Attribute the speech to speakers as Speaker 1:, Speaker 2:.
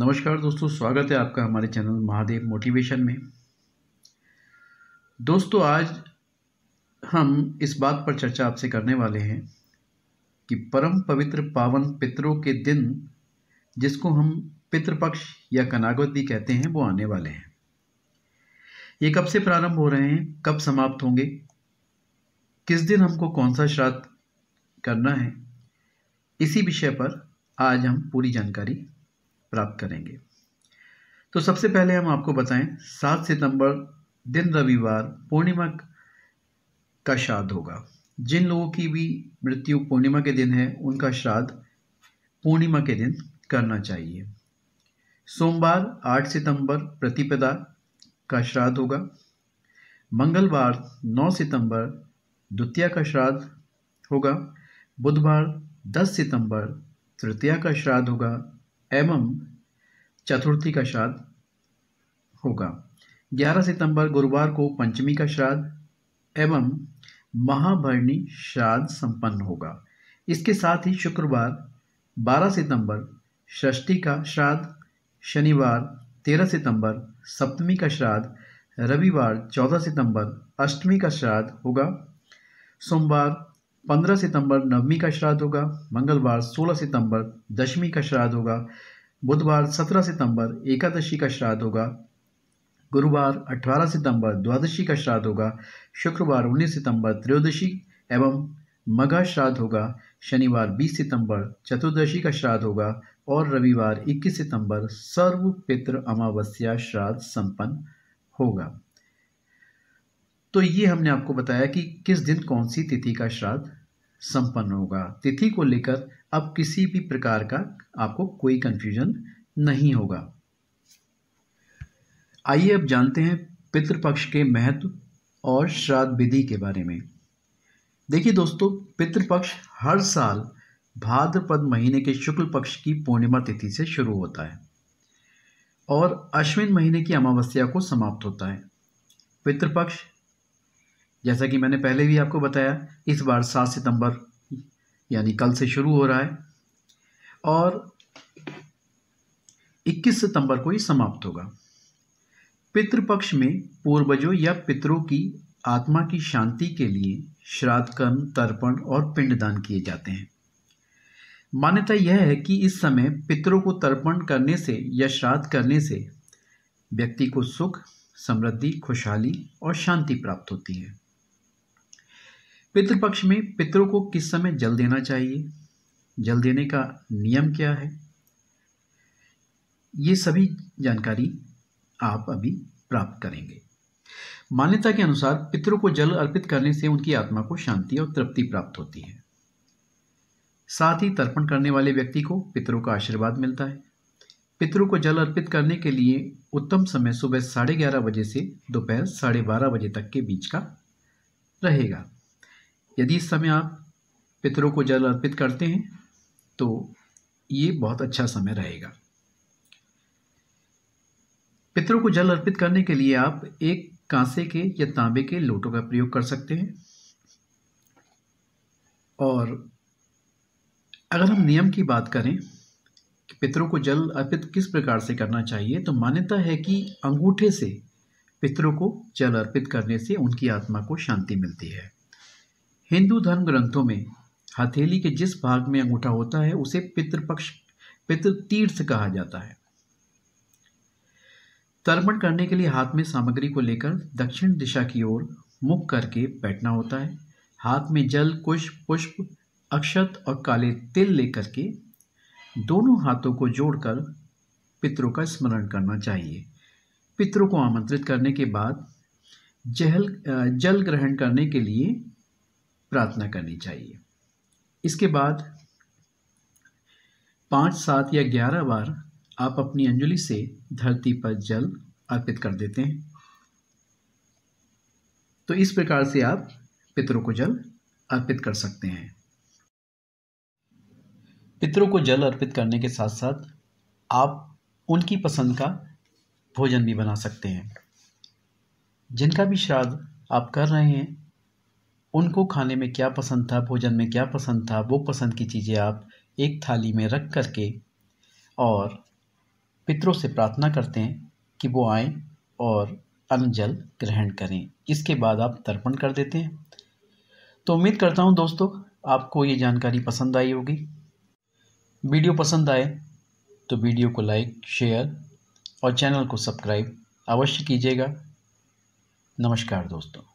Speaker 1: नमस्कार दोस्तों, स्वागत है आपका हमारे चैनल महादेव मोटिवेशन में। दोस्तों, आज हम इस बात पर चर्चा आपसे करने वाले हैं कि परम पवित्र पावन पितरों के दिन, जिसको हम पितृपक्ष या कनागवती कहते हैं, वो आने वाले हैं। ये कब से प्रारंभ हो रहे हैं, कब समाप्त होंगे, किस दिन हमको कौन सा श्राद्ध करना है, इसी विषय पर आज हम पूरी जानकारी प्राप्त करेंगे। तो सबसे पहले हम आपको बताएं, 7 सितंबर दिन रविवार पूर्णिमा का श्राद्ध होगा। जिन लोगों की भी मृत्यु पूर्णिमा के दिन है, उनका श्राद्ध पूर्णिमा के दिन करना चाहिए। सोमवार 8 सितंबर प्रतिपदा का श्राद्ध होगा। मंगलवार 9 सितंबर द्वितीया का श्राद्ध होगा। बुधवार 10 सितंबर तृतीया का श्राद्ध होगा एवं चतुर्थी का श्राद्ध होगा। 11 सितंबर गुरुवार को पंचमी का श्राद्ध एवं महाभरणी श्राद्ध संपन्न होगा। इसके साथ ही शुक्रवार 12 सितंबर षष्ठी का श्राद्ध, शनिवार 13 सितंबर सप्तमी का श्राद्ध, रविवार 14 सितंबर अष्टमी का श्राद्ध होगा। सोमवार 15 सितंबर नवमी का श्राद्ध होगा। मंगलवार 16 सितंबर दशमी का श्राद्ध होगा। बुधवार 17 सितंबर एकादशी का श्राद्ध होगा। गुरुवार 18 सितंबर द्वादशी का श्राद्ध होगा। शुक्रवार 19 सितंबर त्रयोदशी एवं मघा श्राद्ध होगा। शनिवार 20 सितंबर चतुर्दशी का श्राद्ध होगा और रविवार 21 सितंबर सर्व पितृ अमावस्या श्राद्ध संपन्न होगा। तो ये हमने आपको बताया कि किस दिन कौन सी तिथि का श्राद्ध संपन्न होगा। तिथि को लेकर अब किसी भी प्रकार का आपको कोई कंफ्यूजन नहीं होगा। आइए अब जानते हैं पितृपक्ष के महत्व और श्राद्ध विधि के बारे में। देखिए दोस्तों, पितृपक्ष हर साल भाद्रपद महीने के शुक्ल पक्ष की पूर्णिमा तिथि से शुरू होता है और अश्विन महीने की अमावस्या को समाप्त होता है। पितृपक्ष, जैसा कि मैंने पहले भी आपको बताया, इस बार 7 सितंबर यानी कल से शुरू हो रहा है और 21 सितंबर को ही समाप्त होगा। पितृपक्ष में पूर्वजों या पितरों की आत्मा की शांति के लिए श्राद्ध कर्म, तर्पण और पिंडदान किए जाते हैं। मान्यता यह है कि इस समय पितरों को तर्पण करने से या श्राद्ध करने से व्यक्ति को सुख, समृद्धि, खुशहाली और शांति प्राप्त होती है। पितृपक्ष में पितरों को किस समय जल देना चाहिए, जल देने का नियम क्या है, ये सभी जानकारी आप अभी प्राप्त करेंगे। मान्यता के अनुसार पितरों को जल अर्पित करने से उनकी आत्मा को शांति और तृप्ति प्राप्त होती है। साथ ही तर्पण करने वाले व्यक्ति को पितरों का आशीर्वाद मिलता है। पितरों को जल अर्पित करने के लिए उत्तम समय सुबह 11:30 बजे से दोपहर 12:30 बजे तक के बीच का रहेगा। यदि इस समय आप पितरों को जल अर्पित करते हैं तो ये बहुत अच्छा समय रहेगा। पितरों को जल अर्पित करने के लिए आप एक कांसे के या तांबे के लोटों का प्रयोग कर सकते हैं। और अगर हम नियम की बात करें कि पितरों को जल अर्पित किस प्रकार से करना चाहिए, तो मान्यता है कि अंगूठे से पितरों को जल अर्पित करने से उनकी आत्मा को शांति मिलती है। हिंदू धर्म ग्रंथों में हथेली के जिस भाग में अंगूठा होता है उसे पितृ तीर्थ कहा जाता है। तर्पण करने के लिए हाथ में सामग्री को लेकर दक्षिण दिशा की ओर मुख करके बैठना होता है। हाथ में जल, कुश, पुष्प, अक्षत और काले तिल लेकर के दोनों हाथों को जोड़कर पितरों का स्मरण करना चाहिए। पितरों को आमंत्रित करने के बाद जल ग्रहण करने के लिए प्रार्थना करनी चाहिए। इसके बाद 5, 7 या 11 बार आप अपनी अंजलि से धरती पर जल अर्पित कर देते हैं। तो इस प्रकार से आप पितरों को जल अर्पित कर सकते हैं। पितरों को जल अर्पित करने के साथ साथ आप उनकी पसंद का भोजन भी बना सकते हैं। जिनका भी श्राद्ध आप कर रहे हैं, उनको खाने में क्या पसंद था, भोजन में क्या पसंद था, वो पसंद की चीज़ें आप एक थाली में रख करके और पितरों से प्रार्थना करते हैं कि वो आएं और अन्न जल ग्रहण करें। इसके बाद आप तर्पण कर देते हैं। तो उम्मीद करता हूं दोस्तों आपको ये जानकारी पसंद आई होगी। वीडियो पसंद आए तो वीडियो को लाइक, शेयर और चैनल को सब्सक्राइब अवश्य कीजिएगा। नमस्कार दोस्तों।